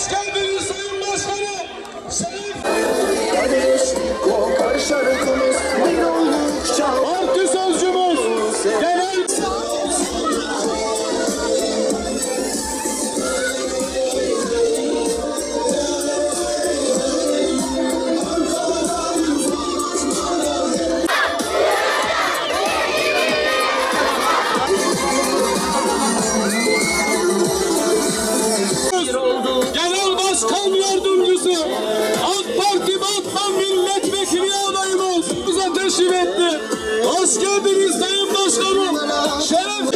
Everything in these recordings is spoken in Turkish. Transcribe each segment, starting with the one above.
Hoş geldiniz Sayın Başkanım. Kokar şarkımız bir oldukça. Parti sözcümüz genel... Genel Başkan Yardımcısı AK Parti Batman Milletvekili adayımız bize teşrif etti. Hoş geldiniz Sayın Başkanım. Şeref.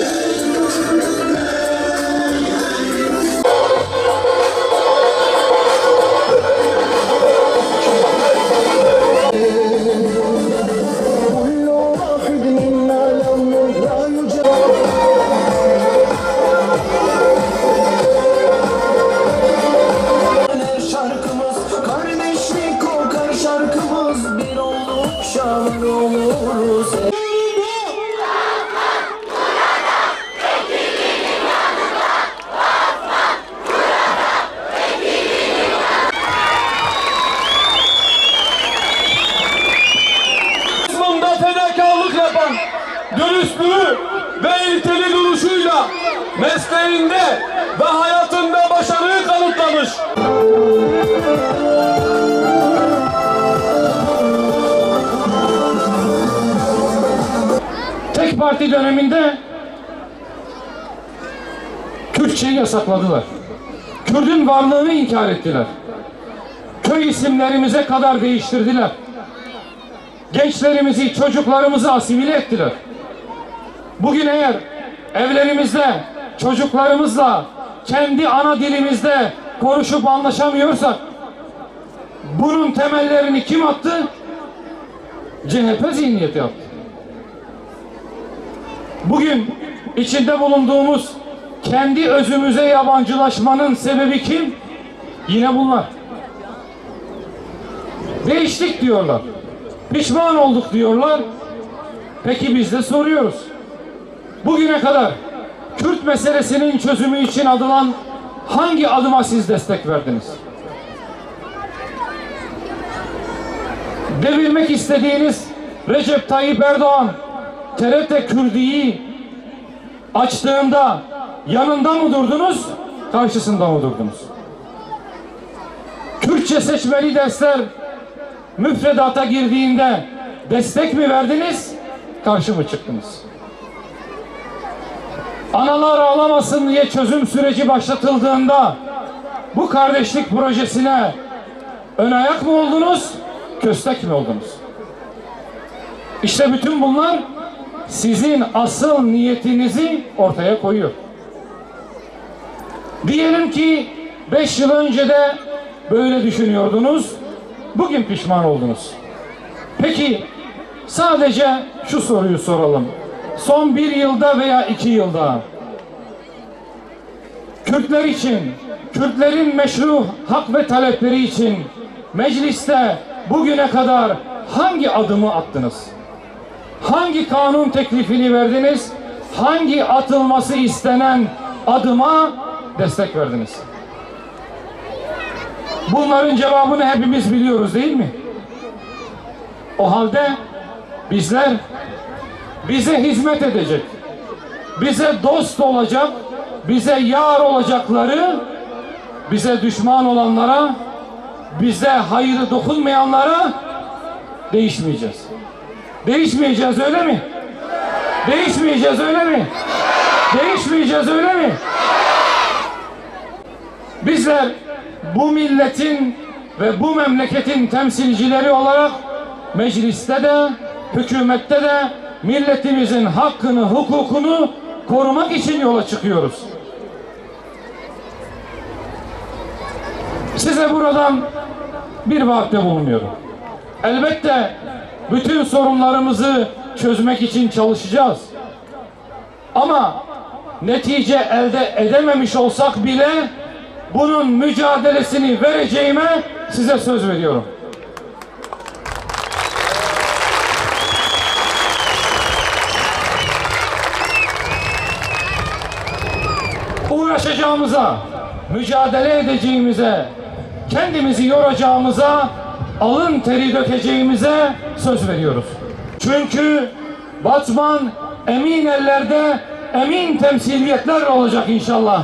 Fedakarlık yapan, dürüstlüğü ve ilkeli duruşuyla mesleğinde ve hayatında başarıyı kanıtlamış. Tek parti döneminde Kürtçeyi yasakladılar. Kürt'ün varlığını inkar ettiler. Köy isimlerimize kadar değiştirdiler. Gençlerimizi, çocuklarımızı asimile ettiler. Bugün eğer evlerimizde çocuklarımızla kendi ana dilimizde konuşup anlaşamıyorsak bunun temellerini kim attı? CHP zihniyeti attı. Bugün içinde bulunduğumuz kendi özümüze yabancılaşmanın sebebi kim? Yine bunlar. Değiştik diyorlar. Pişman olduk diyorlar. Peki biz de soruyoruz. Bugüne kadar Kürt meselesinin çözümü için atılan hangi adıma siz destek verdiniz? Devirmek istediğiniz Recep Tayyip Erdoğan TRT Kürdi'yi açtığında yanında mı durdunuz, karşısında mı durdunuz? Kürtçe seçmeli dersler müfredata girdiğinde destek mi verdiniz, karşı mı çıktınız? Analar ağlamasın diye çözüm süreci başlatıldığında bu kardeşlik projesine ön ayak mı oldunuz, köstek mi oldunuz? İşte bütün bunlar sizin asıl niyetinizi ortaya koyuyor. Diyelim ki 5 yıl önce de böyle düşünüyordunuz, bugün pişman oldunuz. Peki sadece şu soruyu soralım. Son 1 yılda veya 2 yılda Kürtler için, Kürtlerin meşru hak ve talepleri için mecliste bugüne kadar hangi adımı attınız? Hangi kanun teklifini verdiniz? Hangi atılması istenen adıma destek verdiniz? Bunların cevabını hepimiz biliyoruz değil mi? O halde bizler bize hizmet edecek, bize dost olacak, bize yar olacakları, bize düşman olanlara, bize hayrı dokunmayanlara değişmeyeceğiz. Değişmeyeceğiz öyle mi? Değişmeyeceğiz öyle mi? Değişmeyeceğiz öyle mi? Bizler bu milletin ve bu memleketin temsilcileri olarak mecliste de, hükümette de milletimizin hakkını, hukukunu korumak için yola çıkıyoruz. Size buradan bir vaatte bulunuyorum. Elbette bütün sorunlarımızı çözmek için çalışacağız. Ama netice elde edememiş olsak bile bunun mücadelesini vereceğime size söz veriyorum. Uğraşacağımıza, mücadele edeceğimize, kendimizi yoracağımıza, alın teri dökeceğimize söz veriyoruz. Çünkü Batman emin ellerde emin temsiliyetler olacak inşallah.